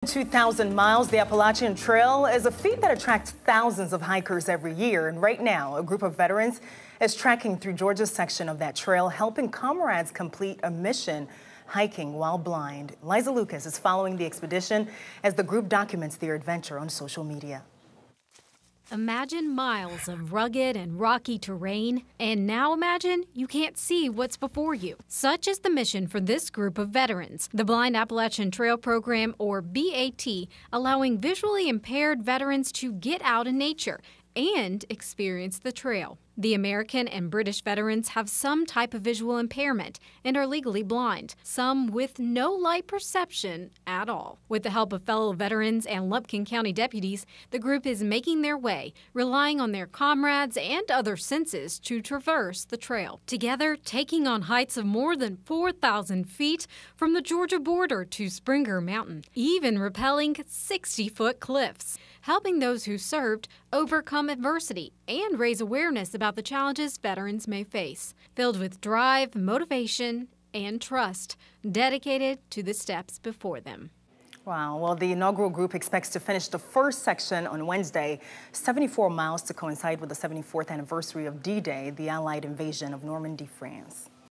2,000 miles, the Appalachian Trail is a feat that attracts thousands of hikers every year. And right now, a group of veterans is trekking through Georgia's section of that trail, helping comrades complete a mission hiking while blind. Liza Lucas is following the expedition as the group documents their adventure on social media. Imagine miles of rugged and rocky terrain, and now imagine you can't see what's before you. Such is the mission for this group of veterans, the Blind Appalachian Trail Program, or BAT, allowing visually impaired veterans to get out in nature and experience the trail. The American and British veterans have some type of visual impairment and are legally blind, some with no light perception at all. With the help of fellow veterans and Lumpkin County deputies, the group is making their way, relying on their comrades and other senses to traverse the trail. Together, taking on heights of more than 4,000 feet from the Georgia border to Springer Mountain, even rappelling 60-foot cliffs, helping those who served overcome adversity and raise awareness about the challenges veterans may face, filled with drive, motivation, and trust, dedicated to the steps before them. Wow. Well, the inaugural group expects to finish the first section on Wednesday, 74 miles to coincide with the 74th anniversary of D-Day, the Allied invasion of Normandy, France.